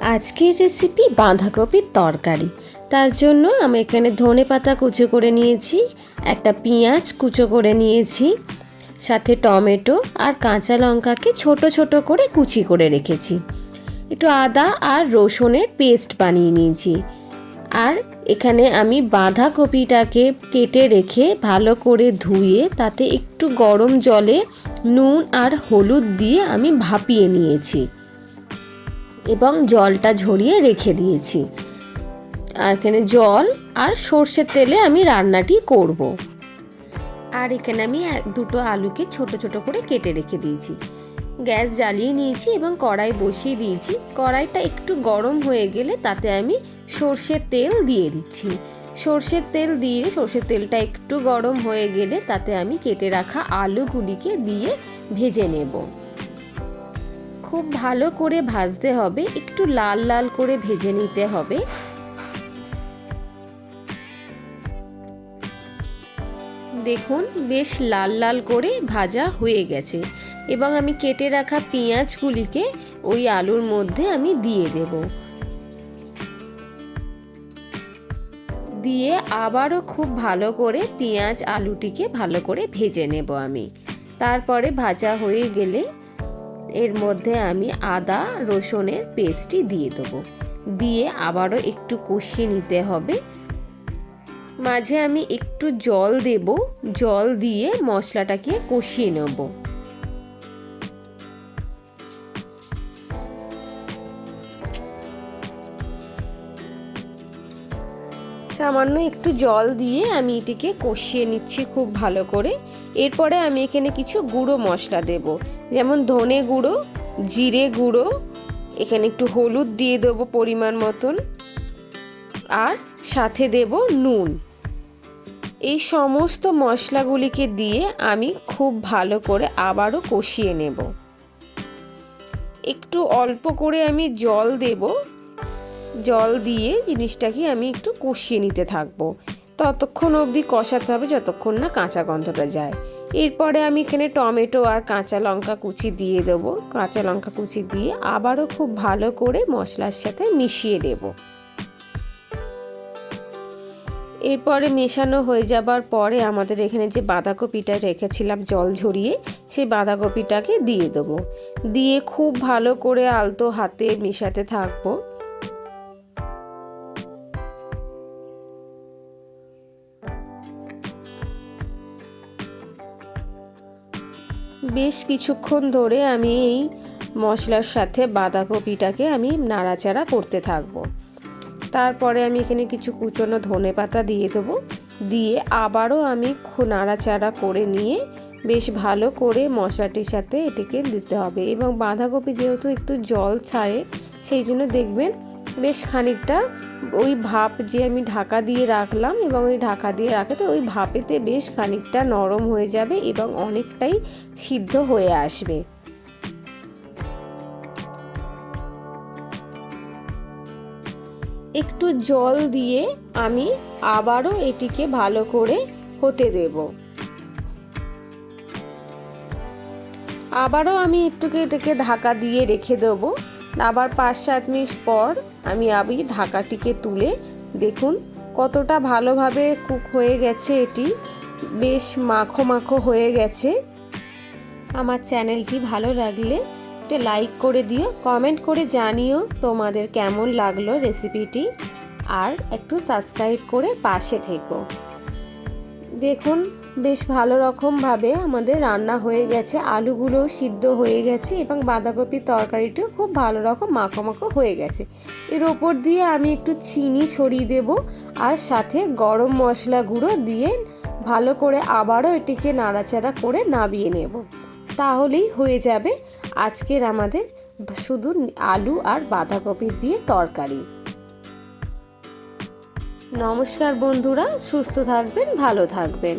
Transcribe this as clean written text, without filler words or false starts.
আজকের রেসিপি বাঁধাকপির তরকারি। তার জন্য আমি এখানে ধনেপাতা কুচো করে নিয়েছি, একটা পেঁয়াজ কুচো করে নিয়েছি, সাথে টমেটো আর কাঁচা লঙ্কাকে ছোট ছোট করে কুচি করে রেখেছি। একটু আদা আর রসুনের পেস্ট বানিয়ে নিয়েছি। আর এখানে আমি বাঁধাকপিটাকে কেটে রেখে ভালো করে ধুয়ে তাতে একটু গরম জলে নুন আর হলুদ দিয়ে আমি ভাপিয়ে নিয়েছি এবং জলটা ঝরিয়ে রেখে দিয়েছি। আর এখানে জল আর সর্ষের তেলে আমি রান্নাটি করব। আর এখানে আমি দুটো আলুকে ছোট ছোট করে কেটে রেখে দিয়েছি। গ্যাস জ্বালিয়ে নিয়েছি এবং কড়াই বসিয়ে দিয়েছি। কড়াইটা একটু গরম হয়ে গেলে তাতে আমি সর্ষের তেল দিয়ে দিচ্ছি। সর্ষের তেল দিয়ে সর্ষের তেলটা একটু গরম হয়ে গেলে তাতে আমি কেটে রাখা আলুগুলিকে দিয়ে ভেজে নেব। খুব ভালো করে ভাজতে হবে, একটু লাল লাল করে ভেজে নিতে হবে। দেখুন বেশ লাল লাল করে ভাজা হয়ে গেছে এবং আমি কেটে রাখা পেঁয়াজগুলিকে ওই আলুর মধ্যে আমি দিয়ে দেব। দিয়ে আবারও খুব ভালো করে পেঁয়াজ আলুটিকে ভালো করে ভেজে নেব আমি। তারপরে ভাজা হয়ে গেলে এর মধ্যে আমি আদা রসুনের পেস্টটি দিয়ে দেবো। দিয়ে আবারও একটু কষিয়ে নিতে হবে। মাঝে আমি একটু জল দেব, জল দিয়ে মশলাটাকে কষিয়ে নেব। সামান্য একটু জল দিয়ে আমি এটিকে কষিয়ে নিচ্ছি খুব ভালো করে। এরপরে আমি এখানে কিছু গুঁড়ো মশলা দেব, যেমন ধনে গুঁড়ো, জিরে গুঁড়ো, এখানে একটু হলুদ দিয়ে দেবো পরিমাণ মতন, আর সাথে দেব নুন। এই সমস্ত মশলাগুলিকে দিয়ে আমি খুব ভালো করে আবারও কষিয়ে নেব। একটু অল্প করে আমি জল দেব, জল দিয়ে জিনিসটাকে আমি একটু কষিয়ে নিতে থাকবো। ততক্ষণ অবধি কষাতে হবে যতক্ষণ না কাঁচা গন্ধটা যায়। এরপরে আমি এখানে টমেটো আর কাঁচা লঙ্কা কুচি দিয়ে দেবো। কাঁচা লঙ্কা কুচি দিয়ে আবারও খুব ভালো করে মশলার সাথে মিশিয়ে দেব। এরপরে মেশানো হয়ে যাবার পরে আমাদের এখানে যে বাঁধাকপিটা রেখেছিলাম জল ঝরিয়ে, সেই বাঁধাকপিটাকে দিয়ে দেবো। দিয়ে খুব ভালো করে আলতো হাতে মেশাতে থাকবো। বেশ কিছুক্ষণ ধরে আমি এই মশলার সাথে বাঁধাকপিটাকে আমি নাড়াচাড়া করতে থাকবো। তারপরে আমি এখানে কিছু কুচনো ধনেপাতা দিয়ে দেবো। দিয়ে আবারও আমি নাড়াচাড়া করে নিয়ে বেশ ভালো করে মশলাটির সাথে এটিকে দিতে হবে। এবং বাঁধাকপি যেহেতু একটু জল ছাড়ে, সেই জন্য দেখবেন বেশ খানিকটা ওই ভাপ যে আমি ঢাকা দিয়ে রাখলাম এবং ওই ঢাকা দিয়ে রাখাতে ওই ভাপেতে বেশ খানিকটা নরম হয়ে যাবে এবং অনেকটাই সিদ্ধ হয়ে আসবে। একটু জল দিয়ে আমি আবারও এটিকে ভালো করে হতে দেব। আবারও আমি এটাকে ঢাকা দিয়ে রেখে দেবো। আবার 5-7 মিনিট পর আমি ঢাকাটিকে তুলে দেখুন কতটা ভালোভাবে কুক হয়ে গেছে। এটি বেশ মাখো মাখো হয়ে গেছে। আমার চ্যানেলটি ভালো লাগলে একটা লাইক করে দিও, কমেন্ট করে জানিও তোমাদের কেমন লাগলো রেসিপিটি, আর একটু সাবস্ক্রাইব করে পাশে থেকো। দেখুন বেশ ভালো রকমভাবে আমাদের রান্না হয়ে গেছে, আলুগুলোও সিদ্ধ হয়ে গেছে এবং বাঁধাকপির তরকারিটাও খুব ভালো রকম মাখো মাখো হয়ে গেছে। এর ওপর দিয়ে আমি একটু চিনি ছড়িয়ে দেব আর সাথে গরম মশলা গুঁড়ো দিয়ে ভালো করে আবারও এটিকে নাড়াচাড়া করে নামিয়ে নেব। তাহলেই হয়ে যাবে আজকের আমাদের শুধু আলু আর বাঁধাকপি দিয়ে তরকারি। নমস্কার বন্ধুরা, সুস্থ থাকবেন, ভালো থাকবেন।